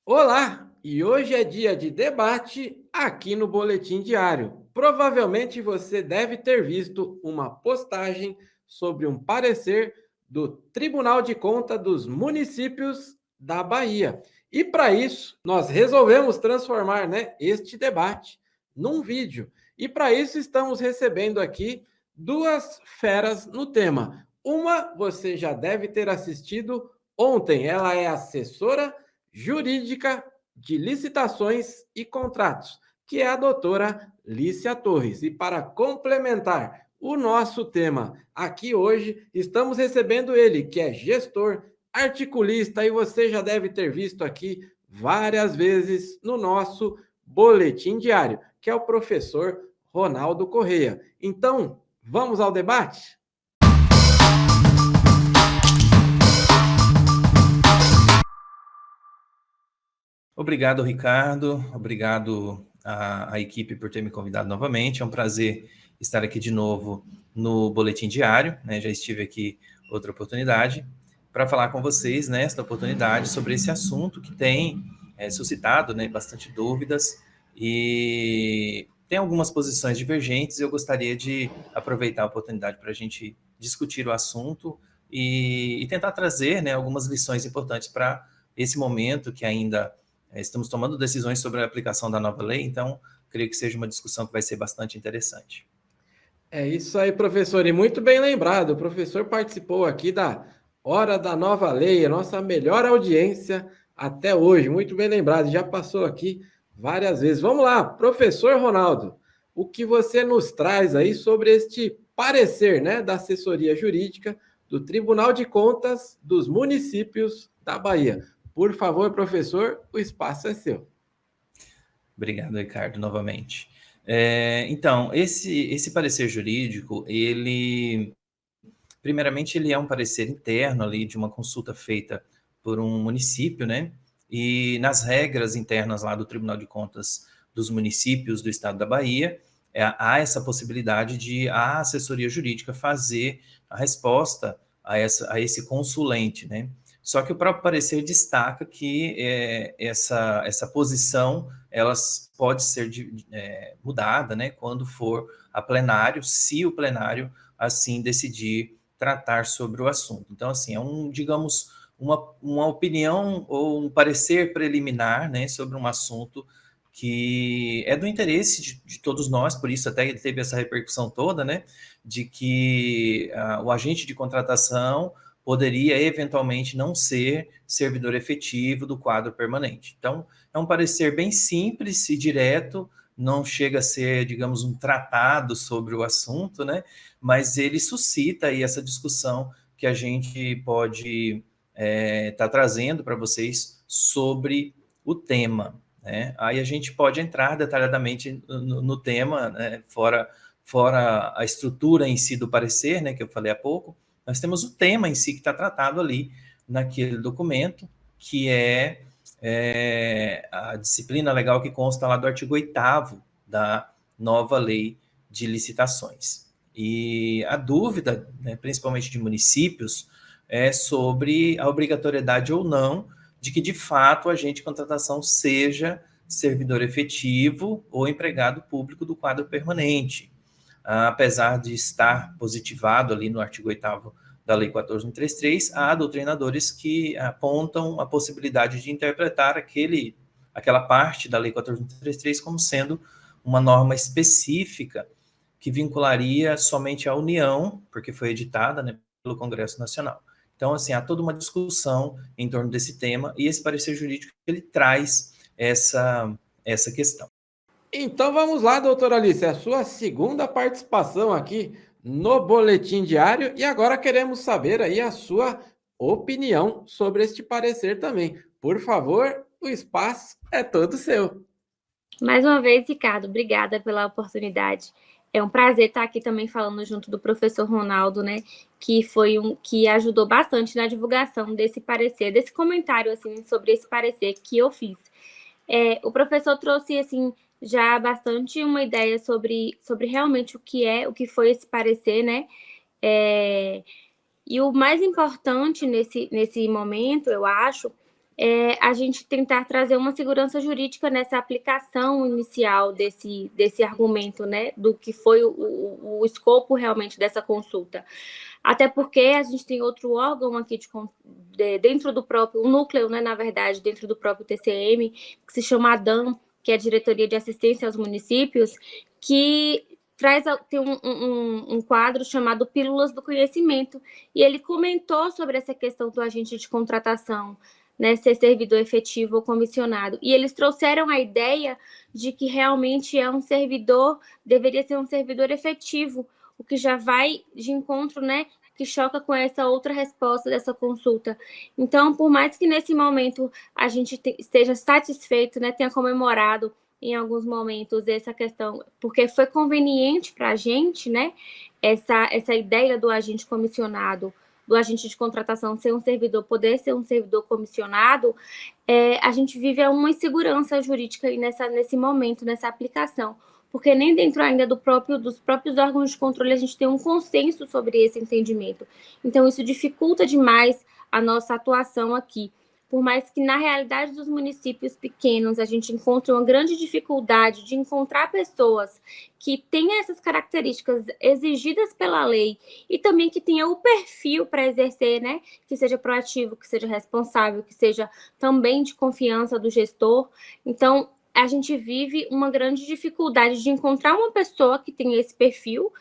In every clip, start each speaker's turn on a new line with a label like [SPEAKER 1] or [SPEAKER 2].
[SPEAKER 1] Olá! E hoje é dia de debate aqui no Boletim Diário. Provavelmente você deve ter visto uma postagem sobre um parecer do Tribunal de Contas dos Municípios da Bahia. E para isso, nós resolvemos transformar, este debate num vídeo. E para isso, estamos recebendo aqui duas feras no tema. Uma você já deve ter assistido ontem, ela é assessora jurídica de licitações e contratos, que é a doutora Lícia Torres. E para complementar o nosso tema aqui hoje, estamos recebendo ele, que é gestor, articulista, e você já deve ter visto aqui várias vezes no nosso boletim diário, que é o professor Ronaldo Correia. Então, vamos ao debate?
[SPEAKER 2] Obrigado, Ricardo. Obrigado à equipe por ter me convidado novamente. É um prazer estar aqui de novo no Boletim Diário, né? Já estive aqui outra oportunidade para falar com vocês nesta oportunidade sobre esse assunto que tem suscitado, né, bastante dúvidas e tem algumas posições divergentes. Eu gostaria de aproveitar a oportunidade para a gente discutir o assunto e tentar trazer, né, algumas lições importantes para esse momento que ainda estamos tomando decisões sobre a aplicação da nova lei, então creio que seja uma discussão que vai ser bastante interessante.
[SPEAKER 1] É isso aí, professor, e muito bem lembrado. O professor participou aqui da Hora da Nova Lei, a nossa melhor audiência até hoje. Muito bem lembrado, já passou aqui várias vezes. Vamos lá, professor Ronaldo, o que você nos traz aí sobre este parecer, da assessoria jurídica do Tribunal de Contas dos Municípios da Bahia? Por favor, professor, o espaço é seu.
[SPEAKER 2] Obrigado, Ricardo, novamente. Então, esse parecer jurídico, primeiramente, ele é um parecer interno ali de uma consulta feita por um município, né? E nas regras internas lá do Tribunal de Contas dos Municípios do Estado da Bahia, há essa possibilidade de a assessoria jurídica fazer a resposta a esse consulente, né? Só que o próprio parecer destaca que essa posição ela pode ser mudada, né, quando for a plenário, se o plenário assim decidir tratar sobre o assunto. Então, assim, digamos, uma opinião ou um parecer preliminar, né, sobre um assunto que é do interesse de todos nós, por isso até ele teve essa repercussão toda, né, de que o agente de contratação poderia eventualmente não ser servidor efetivo do quadro permanente. Então, é um parecer bem simples e direto, não chega a ser, digamos, um tratado sobre o assunto, né? Mas ele suscita aí essa discussão que a gente pode tá trazendo para vocês sobre o tema, né? Aí a gente pode entrar detalhadamente no tema, né? Fora a estrutura em si do parecer, né, que eu falei há pouco, nós temos o tema em si que está tratado ali naquele documento, que é a disciplina legal que consta lá do artigo 8º da nova lei de licitações. E a dúvida, né, principalmente de municípios, é sobre a obrigatoriedade ou não de que, de fato, o agente de contratação seja servidor efetivo ou empregado público do quadro permanente. Apesar de estar positivado ali no artigo 8º da Lei 14.133, há doutrinadores que apontam a possibilidade de interpretar aquela parte da Lei 14.133 como sendo uma norma específica que vincularia somente a União, porque foi editada, né, pelo Congresso Nacional. Então, assim, há toda uma discussão em torno desse tema e esse parecer jurídico ele traz essa questão.
[SPEAKER 1] Então vamos lá, doutora Alice, a sua segunda participação aqui no Boletim Diário e agora queremos saber aí a sua opinião sobre este parecer também. Por favor, o espaço é todo seu.
[SPEAKER 3] Mais uma vez, Ricardo, obrigada pela oportunidade. É um prazer estar aqui também falando junto do professor Ronaldo, né, que ajudou bastante na divulgação desse parecer, desse comentário assim sobre esse parecer que eu fiz. O professor trouxe assim já bastante uma ideia sobre realmente o que foi esse parecer, né? E o mais importante nesse momento, eu acho, a gente tentar trazer uma segurança jurídica nessa aplicação inicial desse argumento, né, do que foi o escopo realmente dessa consulta. Até porque a gente tem outro órgão aqui dentro do próprio, o núcleo, né, na verdade, dentro do próprio TCM, que se chama ADAM, que é a Diretoria de Assistência aos Municípios, que tem um quadro chamado Pílulas do Conhecimento, e ele comentou sobre essa questão do agente de contratação, né, ser servidor efetivo ou comissionado. E eles trouxeram a ideia de que realmente deveria ser um servidor efetivo, o que já vai de encontro, né, que choca com essa outra resposta dessa consulta. Então, por mais que nesse momento a gente esteja satisfeito, né, tenha comemorado em alguns momentos essa questão, porque foi conveniente para a gente, né, essa ideia do agente comissionado, do agente de contratação poder ser um servidor comissionado, a gente vive uma insegurança jurídica aí nesse momento, nessa aplicação, porque nem dentro ainda dos próprios órgãos de controle a gente tem um consenso sobre esse entendimento. Então, isso dificulta demais a nossa atuação aqui. Por mais que, na realidade dos municípios pequenos, a gente encontre uma grande dificuldade de encontrar pessoas que tenham essas características exigidas pela lei e também que tenham o perfil para exercer, né? Que seja proativo, que seja responsável, que seja também de confiança do gestor. Então, a gente vive uma grande dificuldade de encontrar uma pessoa que tenha esse perfil,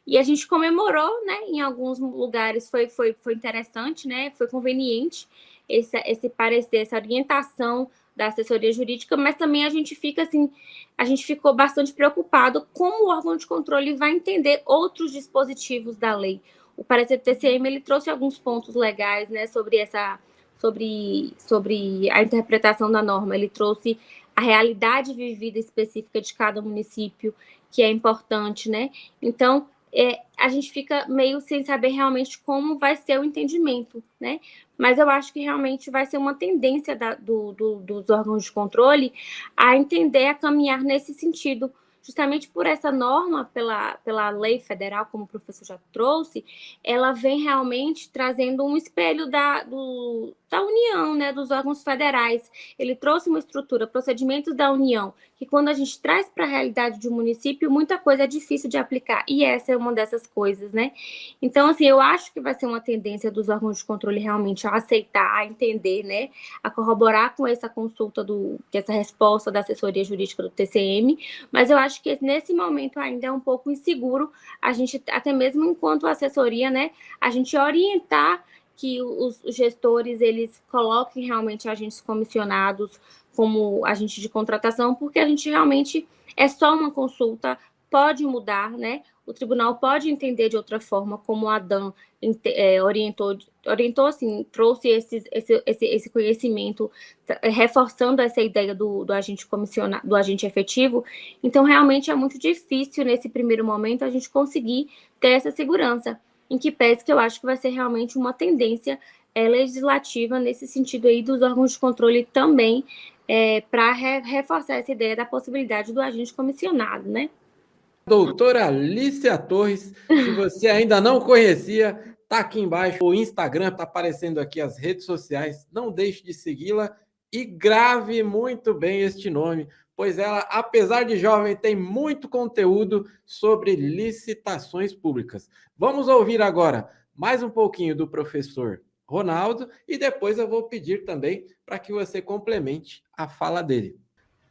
[SPEAKER 3] e a gente comemorou, né? Em alguns lugares foi interessante, né? Foi conveniente esse parecer, essa orientação da assessoria jurídica, mas também a gente ficou bastante preocupado como o órgão de controle vai entender outros dispositivos da lei. O parecer do TCM, ele trouxe alguns pontos legais, né, sobre a interpretação da norma. Ele trouxe a realidade vivida específica de cada município, que é importante, né? Então, a gente fica meio sem saber realmente como vai ser o entendimento, né? Mas eu acho que realmente vai ser uma tendência dos órgãos de controle a entender, a caminhar nesse sentido, justamente por essa norma, pela lei federal, como o professor já trouxe, ela vem realmente trazendo um espelho da União, né, dos órgãos federais. Ele trouxe uma estrutura, procedimentos da União, que quando a gente traz para a realidade de um município, muita coisa é difícil de aplicar, e essa é uma dessas coisas, né? Então, assim, eu acho que vai ser uma tendência dos órgãos de controle realmente a aceitar, a entender, né, a corroborar com essa consulta, essa resposta da assessoria jurídica do TCM, mas eu acho que nesse momento ainda é um pouco inseguro a gente, até mesmo enquanto assessoria, né, a gente orientar que os gestores, eles coloquem realmente agentes comissionados como agente de contratação, porque a gente realmente é só uma consulta, pode mudar, né? O tribunal pode entender de outra forma, como a ADAM orientou assim, trouxe esse conhecimento, reforçando essa ideia do agente comissionado, do agente efetivo. Então, realmente é muito difícil, nesse primeiro momento, a gente conseguir ter essa segurança, em que pese que eu acho que vai ser realmente uma tendência legislativa nesse sentido aí dos órgãos de controle também, para reforçar essa ideia da possibilidade do agente comissionado, né?
[SPEAKER 1] Doutora Lícia Torres, se você ainda não conhecia, tá aqui embaixo o Instagram, tá aparecendo aqui as redes sociais, não deixe de segui-la e grave muito bem este nome, pois ela, apesar de jovem, tem muito conteúdo sobre licitações públicas. Vamos ouvir agora mais um pouquinho do professor Ronaldo e depois eu vou pedir também para que você complemente a fala dele.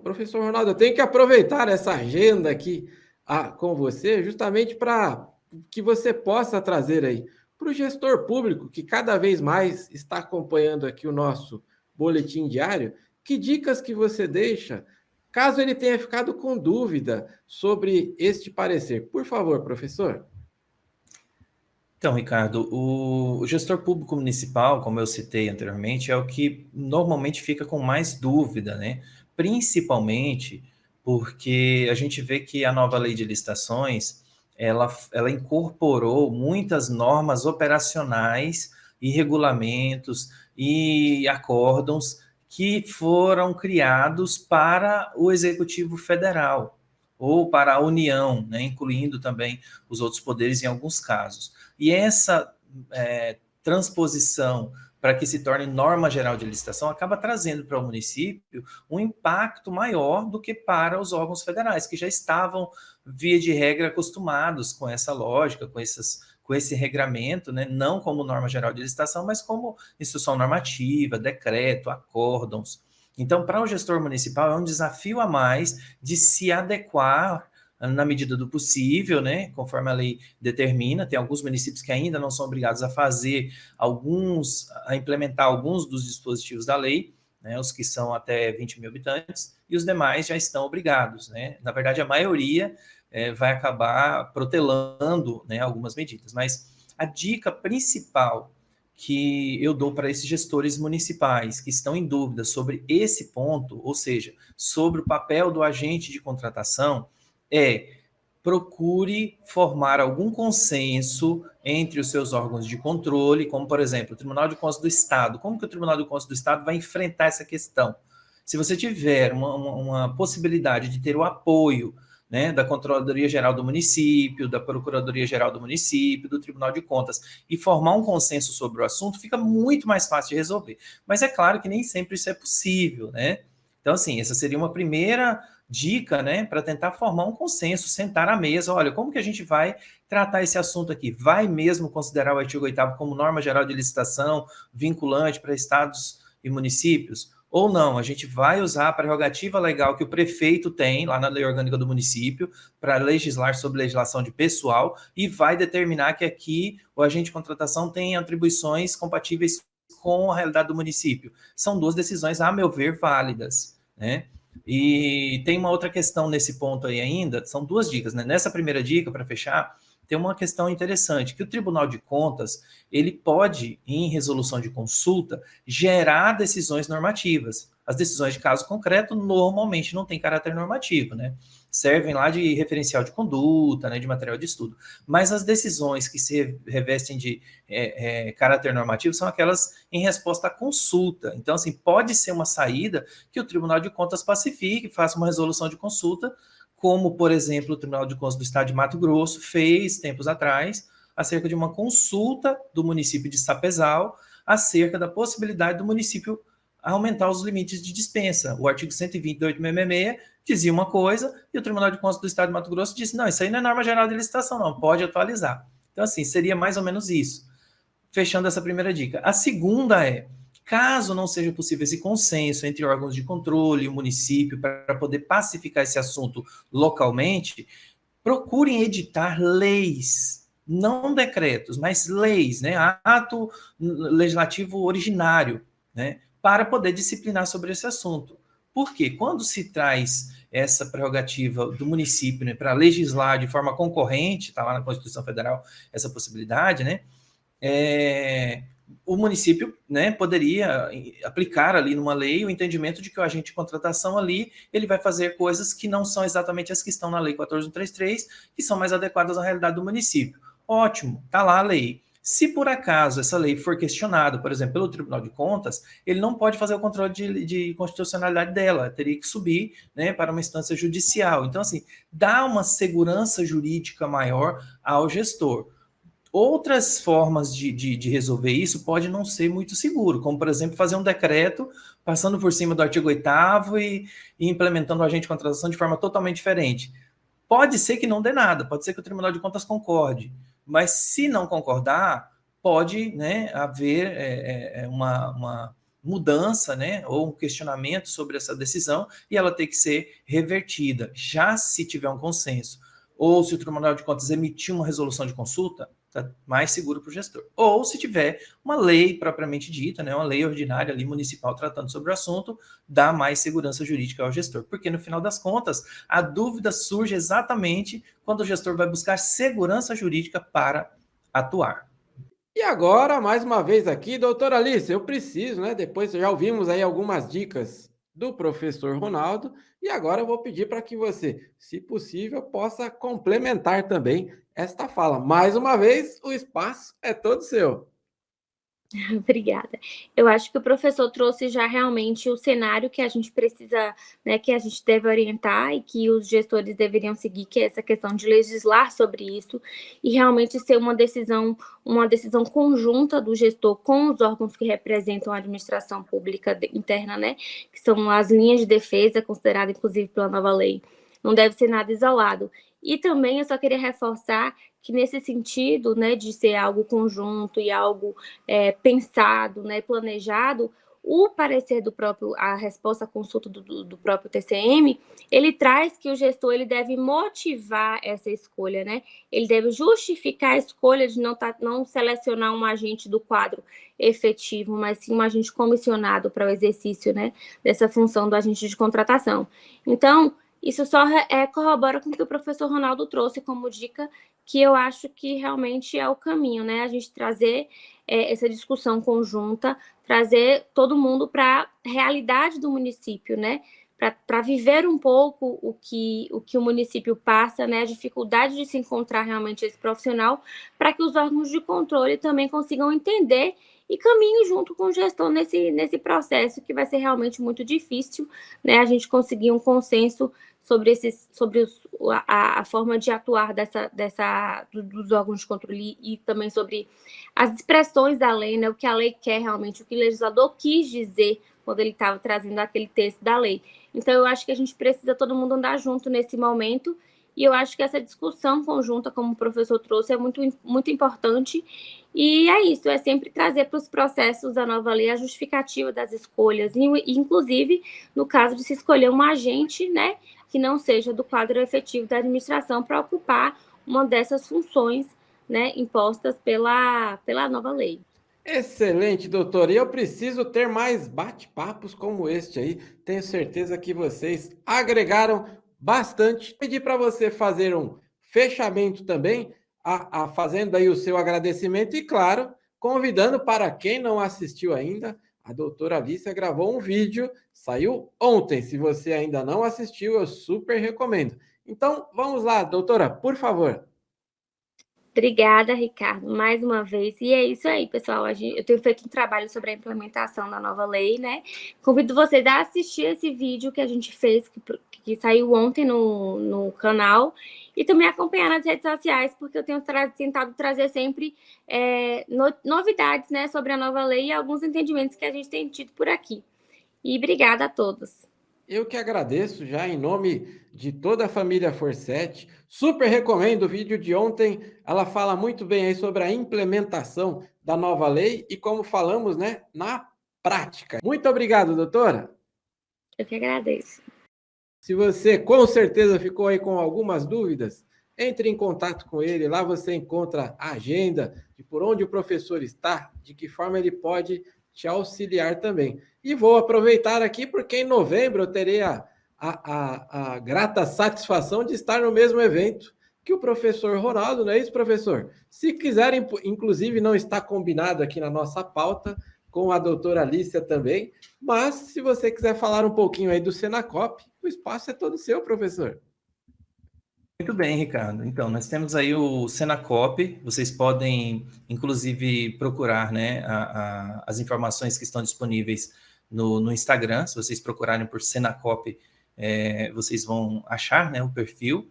[SPEAKER 1] Professor Ronaldo, eu tenho que aproveitar essa agenda aqui com você, justamente para que você possa trazer aí para o gestor público, que cada vez mais está acompanhando aqui o nosso boletim diário, que dicas que você deixa, caso ele tenha ficado com dúvida sobre este parecer. Por favor, professor.
[SPEAKER 2] Então, Ricardo, o gestor público municipal, como eu citei anteriormente, é o que normalmente fica com mais dúvida, né? Principalmente porque a gente vê que a nova lei de licitações, ela incorporou muitas normas operacionais e regulamentos e acórdãos que foram criados para o Executivo Federal ou para a União, né? Incluindo também os outros poderes em alguns casos. E essa transposição para que se torne norma geral de licitação, acaba trazendo para o município um impacto maior do que para os órgãos federais, que já estavam, via de regra, acostumados com essa lógica, com esse regramento, né? Não como norma geral de licitação, mas como instrução normativa, decreto, acórdãos. Então, para o gestor municipal, é um desafio a mais de se adequar na medida do possível, né, conforme a lei determina. Tem alguns municípios que ainda não são obrigados a implementar alguns dos dispositivos da lei, né, os que são até 20 mil habitantes, e os demais já estão obrigados, né. Na verdade, a maioria vai acabar protelando, né, algumas medidas. Mas a dica principal que eu dou para esses gestores municipais que estão em dúvida sobre esse ponto, ou seja, sobre o papel do agente de contratação, procure formar algum consenso entre os seus órgãos de controle, como, por exemplo, o Tribunal de Contas do Estado. Como que o Tribunal de Contas do Estado vai enfrentar essa questão? Se você tiver uma possibilidade de ter o apoio, né, da Controladoria Geral do Município, da Procuradoria Geral do Município, do Tribunal de Contas, e formar um consenso sobre o assunto, fica muito mais fácil de resolver. Mas é claro que nem sempre isso é possível, né? Então, assim, essa seria uma primeira dica, né, para tentar formar um consenso, sentar à mesa, olha, como que a gente vai tratar esse assunto aqui? Vai mesmo considerar o artigo 8º como norma geral de licitação vinculante para estados e municípios? Ou não, a gente vai usar a prerrogativa legal que o prefeito tem lá na lei orgânica do município para legislar sobre legislação de pessoal e vai determinar que aqui o agente de contratação tem atribuições compatíveis com a realidade do município. São duas decisões, a meu ver, válidas, né? E tem uma outra questão nesse ponto aí ainda, são duas dicas, né? Nessa primeira dica, para fechar, tem uma questão interessante, que o Tribunal de Contas, ele pode, em resolução de consulta, gerar decisões normativas. As decisões de caso concreto normalmente não têm caráter normativo, né? Servem lá de referencial de conduta, né, de material de estudo. Mas as decisões que se revestem de caráter normativo são aquelas em resposta à consulta. Então, assim, pode ser uma saída que o Tribunal de Contas pacifique, faça uma resolução de consulta, como, por exemplo, o Tribunal de Contas do Estado de Mato Grosso fez, tempos atrás, acerca de uma consulta do município de Sapezal, acerca da possibilidade do município aumentar os limites de dispensa. O artigo 120 da 866 dizia uma coisa, e o Tribunal de Contas do Estado de Mato Grosso disse, não, isso aí não é norma geral de licitação, não, pode atualizar. Então, assim, seria mais ou menos isso. Fechando essa primeira dica. A segunda é, caso não seja possível esse consenso entre órgãos de controle e o município para poder pacificar esse assunto localmente, procurem editar leis, não decretos, mas leis, né? Ato legislativo originário, né? Para poder disciplinar sobre esse assunto. Por quê? Quando se traz essa prerrogativa do município, né, para legislar de forma concorrente, está lá na Constituição Federal essa possibilidade, né? O município, né, poderia aplicar ali numa lei o entendimento de que o agente de contratação ali, ele vai fazer coisas que não são exatamente as que estão na lei 14.133, que são mais adequadas à realidade do município. Ótimo, está lá a lei. Se por acaso essa lei for questionada, por exemplo, pelo Tribunal de Contas, ele não pode fazer o controle de constitucionalidade dela, teria que subir, né, para uma instância judicial. Então, assim, dá uma segurança jurídica maior ao gestor. Outras formas de resolver isso pode não ser muito seguro, como, por exemplo, fazer um decreto passando por cima do artigo 8º e implementando o agente de contratação de forma totalmente diferente. Pode ser que não dê nada, pode ser que o Tribunal de Contas concorde, mas se não concordar, pode, né, haver uma mudança, né, ou um questionamento sobre essa decisão e ela ter que ser revertida. Já se tiver um consenso, ou se o Tribunal de Contas emitir uma resolução de consulta, está mais seguro para o gestor. Ou se tiver uma lei propriamente dita, né, uma lei ordinária ali municipal tratando sobre o assunto, dá mais segurança jurídica ao gestor. Porque no final das contas, a dúvida surge exatamente quando o gestor vai buscar segurança jurídica para atuar.
[SPEAKER 1] E agora, mais uma vez aqui, doutora Alice, eu preciso, né? Depois já ouvimos aí algumas dicas do professor Ronaldo, e agora eu vou pedir para que você, se possível, possa complementar também esta fala. Mais uma vez, o espaço é todo seu.
[SPEAKER 3] Obrigada. Eu acho que o professor trouxe já realmente o cenário que a gente precisa, né, que a gente deve orientar e que os gestores deveriam seguir, que é essa questão de legislar sobre isso e realmente ser uma decisão conjunta do gestor com os órgãos que representam a administração pública interna, né, que são as linhas de defesa, considerada inclusive pela nova lei. Não deve ser nada isolado. E também eu só queria reforçar que nesse sentido, né, de ser algo conjunto e algo pensado, né, planejado, o parecer do próprio, a resposta à consulta do próprio TCM, ele traz que o gestor ele deve motivar essa escolha, né? Ele deve justificar a escolha de não selecionar um agente do quadro efetivo, mas sim um agente comissionado para o exercício, né, dessa função do agente de contratação. Então, isso só corrobora com o que o professor Ronaldo trouxe como dica, que eu acho que realmente é o caminho, né? A gente trazer essa discussão conjunta, trazer todo mundo para a realidade do município, né? Para viver um pouco o que o município passa, né? A dificuldade de se encontrar realmente esse profissional, para que os órgãos de controle também consigam entender e caminhem junto com o gestor nesse processo, que vai ser realmente muito difícil, né? A gente conseguir um consenso sobre a forma de atuar dos órgãos de controle e também sobre as expressões da lei, né, o que a lei quer realmente, o que o legislador quis dizer quando ele estava trazendo aquele texto da lei. Então, eu acho que a gente precisa todo mundo andar junto nesse momento, e eu acho que essa discussão conjunta, como o professor trouxe, é muito, muito importante. E é isso, é sempre trazer para os processos da nova lei a justificativa das escolhas, e inclusive no caso de se escolher um agente, né, que não seja do quadro efetivo da administração para ocupar uma dessas funções, né, impostas pela nova lei.
[SPEAKER 1] Excelente, doutor. E eu preciso ter mais bate-papos como este aí. Tenho certeza que vocês agregaram bastante. Pedi para você fazer um fechamento também, fazendo aí o seu agradecimento e, claro, convidando para quem não assistiu ainda, a doutora Alicia gravou um vídeo, saiu ontem. Se você ainda não assistiu, eu super recomendo. Então, vamos lá, doutora, por favor.
[SPEAKER 3] Obrigada, Ricardo, mais uma vez. E é isso aí, pessoal. Eu tenho feito um trabalho sobre a implementação da nova lei, né? Convido vocês a assistir esse vídeo que a gente fez, que saiu ontem no canal, e também acompanhar nas redes sociais, porque eu tenho tentado trazer sempre novidades, né, sobre a nova lei e alguns entendimentos que a gente tem tido por aqui. E obrigada a todos.
[SPEAKER 1] Eu que agradeço já em nome de toda a família Forset. Super recomendo o vídeo de ontem. Ela fala muito bem aí sobre a implementação da nova lei e como falamos, né, na prática. Muito obrigado, doutora.
[SPEAKER 3] Eu que agradeço.
[SPEAKER 1] Se você com certeza ficou aí com algumas dúvidas, entre em contato com ele. Lá você encontra a agenda de por onde o professor está, de que forma ele pode te auxiliar também. E vou aproveitar aqui porque em novembro eu terei a grata satisfação de estar no mesmo evento que o professor Ronaldo, não é isso, professor? Se quiserem, inclusive não está combinado aqui na nossa pauta, com a doutora Alicia também, mas se você quiser falar um pouquinho aí do Senacop, o espaço é todo seu, professor.
[SPEAKER 2] Muito bem, Ricardo. Então, nós temos aí o Senacop. Vocês podem, inclusive, procurar, né, as informações que estão disponíveis no Instagram. Se vocês procurarem por Senacop, vocês vão achar, né, o perfil.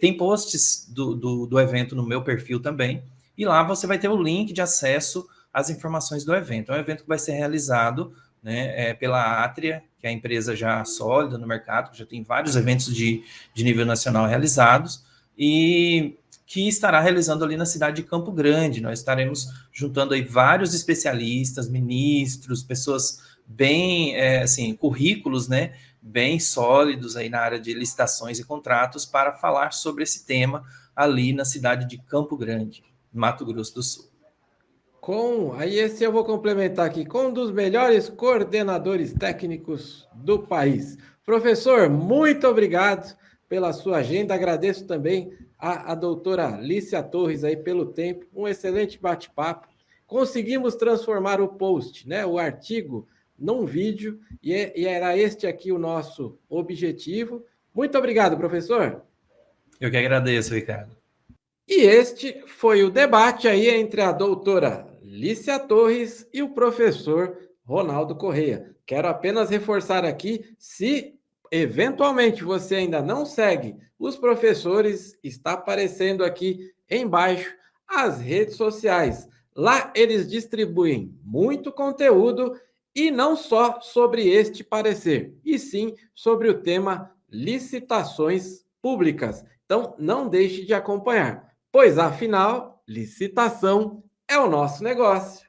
[SPEAKER 2] Tem posts do evento no meu perfil também. E lá você vai ter o link de acesso às informações do evento. É um evento que vai ser realizado, né, pela Atria, que é a empresa já sólida no mercado, que já tem vários eventos de nível nacional realizados, e que estará realizando ali na cidade de Campo Grande. Nós estaremos juntando aí vários especialistas, ministros, pessoas bem, assim, currículos, né, bem sólidos aí na área de licitações e contratos para falar sobre esse tema ali na cidade de Campo Grande, Mato Grosso do Sul.
[SPEAKER 1] Aí esse eu vou complementar aqui, com um dos melhores coordenadores técnicos do país. Professor, muito obrigado pela sua agenda, agradeço também a doutora Alicia Torres aí pelo tempo, um excelente bate-papo. Conseguimos transformar o post, né, o artigo, num vídeo, e era este aqui o nosso objetivo. Muito obrigado, professor.
[SPEAKER 2] Eu que agradeço, Ricardo.
[SPEAKER 1] E este foi o debate aí entre a doutora Lícia Torres e o professor Ronaldo Correia. Quero apenas reforçar aqui, se eventualmente você ainda não segue os professores, está aparecendo aqui embaixo as redes sociais. Lá eles distribuem muito conteúdo e não só sobre este parecer, e sim sobre o tema licitações públicas. Então, não deixe de acompanhar, pois afinal, licitação é o nosso negócio.